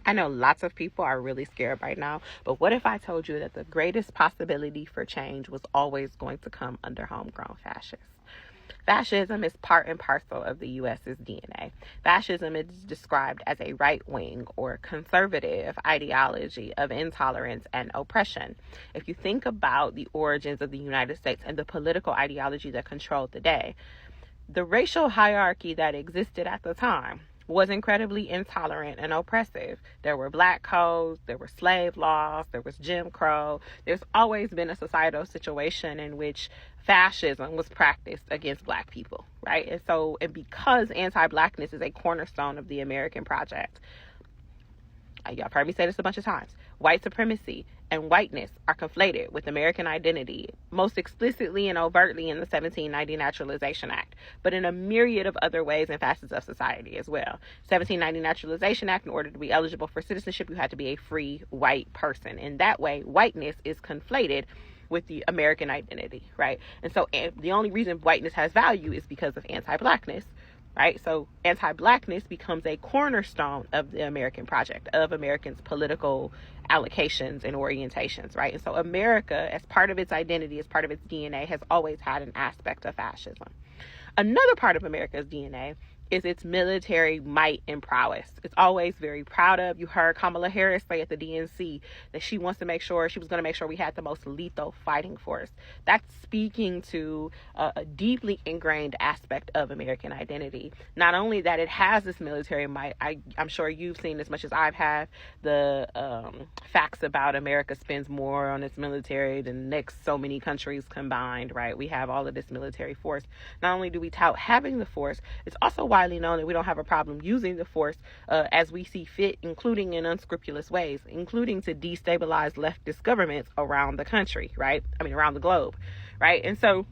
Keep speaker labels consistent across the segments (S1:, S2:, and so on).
S1: I know lots of people are really scared right now, but what if I told you that the greatest possibility for change was always going to come under homegrown fascists? Fascism is part and parcel of the U.S.'s DNA. Fascism is described as a right-wing or conservative ideology of intolerance and oppression. If you think about the origins of the United States and the political ideology that controlled the day, the racial hierarchy that existed at the time was incredibly intolerant and oppressive. There were black codes, there were slave laws, there was Jim Crow. There's always been a societal situation in which fascism was practiced against black people, right? And because anti-blackness is a cornerstone of the American project, y'all have heard me say this a bunch of times, white supremacy and whiteness are conflated with American identity, most explicitly and overtly in the 1790 Naturalization Act, but in a myriad of other ways in facets of society as well. 1790 Naturalization Act, in order to be eligible for citizenship, you had to be a free white person. In that way, whiteness is conflated with the American identity, right? And so the only reason whiteness has value is because of anti-blackness, right? So anti-blackness becomes a cornerstone of the American project, of Americans' political allocations and orientations, right? And so America, as part of its identity, as part of its DNA, has always had an aspect of fascism. Another part of America's DNA is its military might and prowess. It's always very proud of. You heard Kamala Harris say at the DNC that she was going to make sure we had the most lethal fighting force. That's speaking to a deeply ingrained aspect of American identity. Not only that it has this military might, I'm sure you've seen as much as I've had the facts about America spends more on its military than the next so many countries combined, right? We have all of this military force. Not only do we tout having the force, it's also widely known that we don't have a problem using the force as we see fit, including in unscrupulous ways, including to destabilize leftist governments around the country, right? Around the globe, right? And so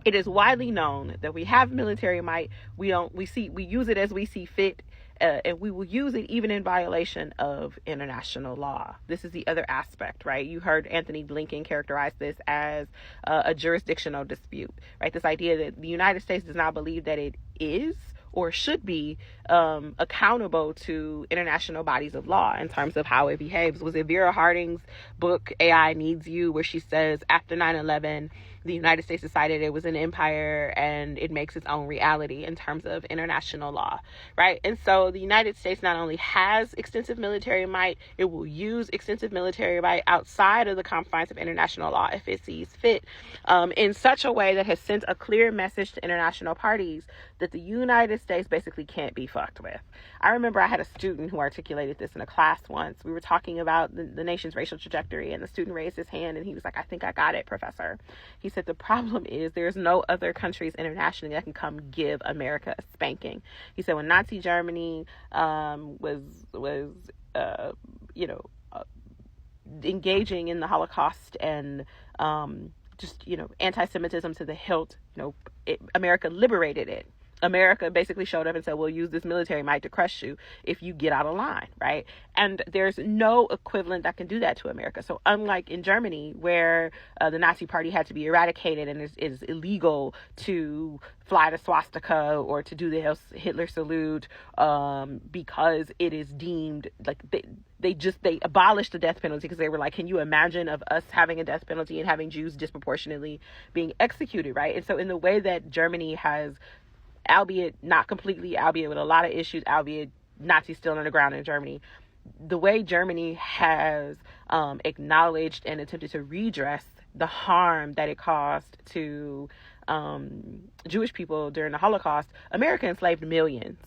S1: it is widely known that we have military might. We use it as we see fit. And we will use it even in violation of international law. This is the other aspect, right? You heard Anthony Blinken characterize this as a jurisdictional dispute, right? This idea that the United States does not believe that it is or should be accountable to international bodies of law in terms of how it behaves. Was it Vera Harding's book, AI Needs You, where she says after 9/11, the United States decided it was an empire and it makes its own reality in terms of international law, right? And so the United States not only has extensive military might, it will use extensive military might outside of the confines of international law if it sees fit, in such a way that has sent a clear message to international parties that the United States basically can't be fucked with. I remember I had a student who articulated this in a class once. We were talking about the nation's racial trajectory, and the student raised his hand and he was like, "I think I got it, professor." He said, "The problem is there's no other countries internationally that can come give America a spanking." He said when Nazi Germany engaging in the Holocaust and anti-Semitism to the hilt, America liberated it. America basically showed up and said, we'll use this military might to crush you if you get out of line, right? And there's no equivalent that can do that to America. So unlike in Germany, where the Nazi party had to be eradicated and it is illegal to fly the swastika or to do the Hitler salute because it is deemed like they abolished the death penalty because they were like, can you imagine of us having a death penalty and having Jews disproportionately being executed, right? And so in the way that Germany has, albeit not completely, albeit with a lot of issues, albeit Nazis still on the ground in Germany, the way Germany has acknowledged and attempted to redress the harm that it caused to Jewish people during the Holocaust, America enslaved millions,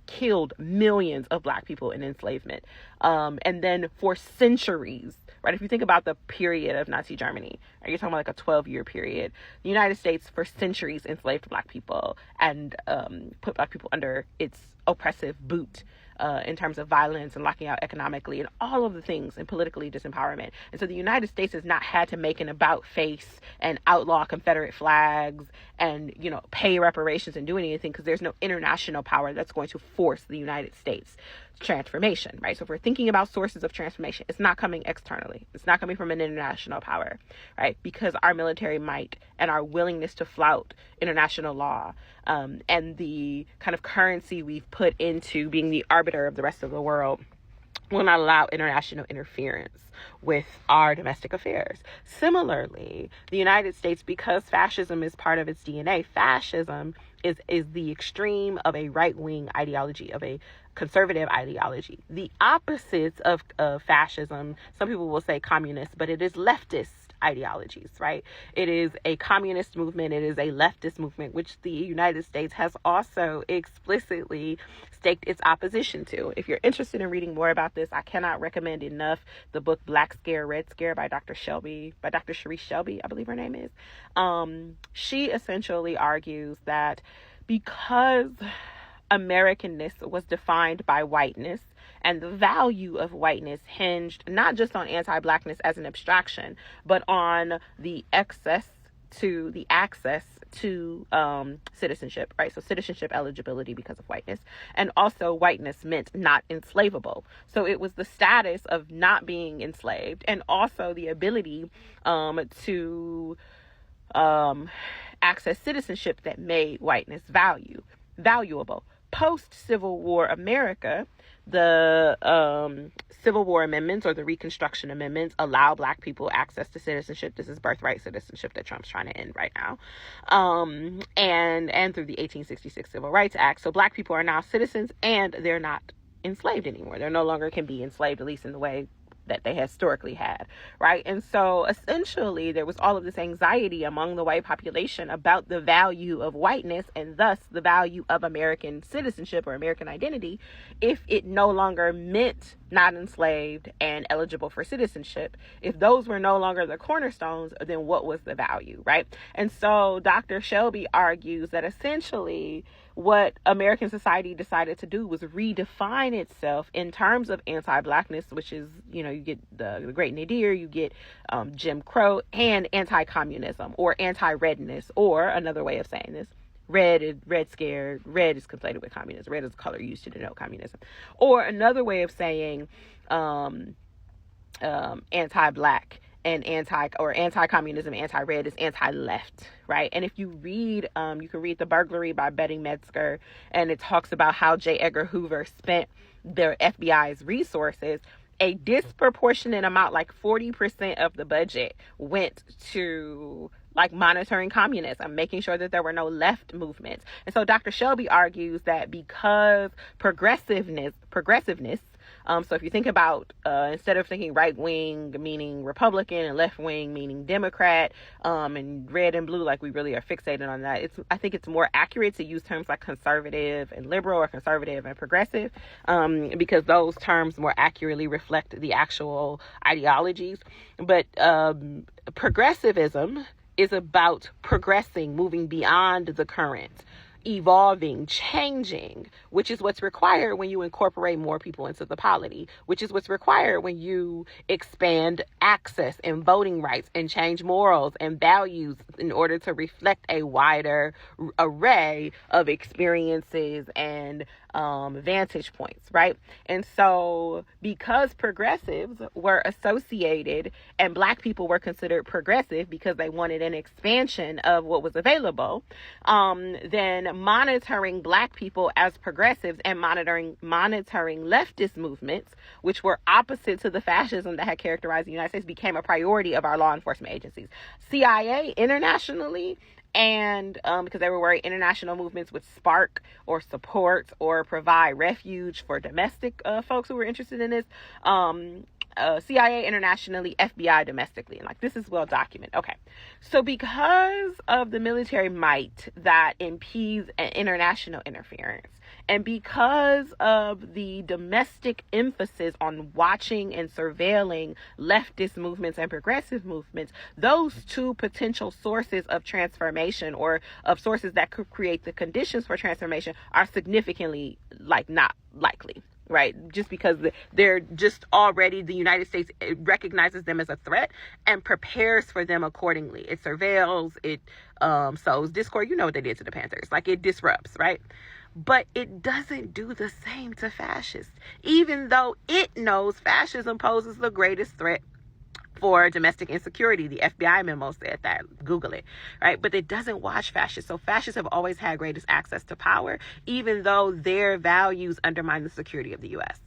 S1: killed millions of Black people in enslavement. And then for centuries, right, if you think about the period of Nazi Germany, right, you're talking about like a 12-year period. The United States for centuries enslaved Black people and put Black people under its oppressive boot in terms of violence and locking out economically and all of the things and politically disempowerment. And so the United States has not had to make an about face and outlaw Confederate flags and, pay reparations and do anything because there's no international power that's going to force the United States transformation, right? So if we're thinking about sources of transformation, it's not coming externally. It's not coming from an international power, right? Because our military might and our willingness to flout international law and the kind of currency we've put into being the arbiter of the rest of the world, will not allow international interference with our domestic affairs. Similarly, the United States, because fascism is part of its DNA, fascism is the extreme of a right-wing ideology, of a conservative ideology. The opposites of fascism, some people will say communist, but it is leftist ideologies, right? It is a communist movement. It is a leftist movement, which the United States has also explicitly staked its opposition to. If you're interested in reading more about this, I cannot recommend enough the book Black Scare, Red Scare by Dr. Sharice Shelby, I believe her name is. She essentially argues that because Americanness was defined by whiteness, and the value of whiteness hinged not just on anti-blackness as an abstraction, but on the access to citizenship, right? So citizenship eligibility because of whiteness. And also whiteness meant not enslavable. So it was the status of not being enslaved, and also the ability to access citizenship that made whiteness valuable. Post-Civil War America, the Civil War Amendments or the Reconstruction Amendments allow Black people access to citizenship. This is birthright citizenship that Trump's trying to end right now. And through the 1866 Civil Rights Act. So Black people are now citizens and they're not enslaved anymore. They no longer can be enslaved, at least in the way that they historically had, right? And so essentially there was all of this anxiety among the white population about the value of whiteness, and thus the value of American citizenship or American identity, if it no longer meant not enslaved and eligible for citizenship. If those were no longer the cornerstones, then what was the value, right? And so Dr. Shelby argues that essentially what American society decided to do was redefine itself in terms of anti-blackness, which is, you get the Great Nadir, you get Jim Crow, and anti-communism or anti-redness, or another way of saying this, red is conflated with communism. Red is a color used to denote communism. Or another way of saying anti-black and anti-communism, anti-red is anti-left, right? And if you read, you can read The Burglary by Betty Metzger, and it talks about how J. Edgar Hoover spent their FBI's resources. A disproportionate amount, like 40% of the budget, went to monitoring communism, making sure that there were no left movements. And so Dr. Shelby argues that because progressiveness, so if you think about, instead of thinking right wing meaning Republican and left wing meaning Democrat, and red and blue, like we really are fixated on that, I think it's more accurate to use terms like conservative and liberal, or conservative and progressive, because those terms more accurately reflect the actual ideologies. But progressivism is about progressing, moving beyond the current, evolving, changing, which is what's required when you incorporate more people into the polity, which is what's required when you expand access and voting rights and change morals and values in order to reflect a wider array of experiences and vantage points, right? And so because progressives were associated and Black people were considered progressive because they wanted an expansion of what was available, then monitoring Black people as progressives and monitoring leftist movements, which were opposite to the fascism that had characterized the United States, became a priority of our law enforcement agencies. CIA internationally, and because they were worried international movements would spark or support or provide refuge for domestic folks who were interested in this. CIA internationally, FBI domestically, and this is well documented. Okay, so because of the military might that impedes international interference, and because of the domestic emphasis on watching and surveilling leftist movements and progressive movements, those two potential sources of transformation, or of sources that could create the conditions for transformation, are significantly not likely. Right? Just because they're just already, the United States recognizes them as a threat and prepares for them accordingly. It surveils, it sows discord. You know what they did to the Panthers. It disrupts, right? But it doesn't do the same to fascists, even though it knows fascism poses the greatest threat for domestic insecurity. The FBI memo said that. Google it, right? But it doesn't watch fascists. So fascists have always had greatest access to power, even though their values undermine the security of the U.S.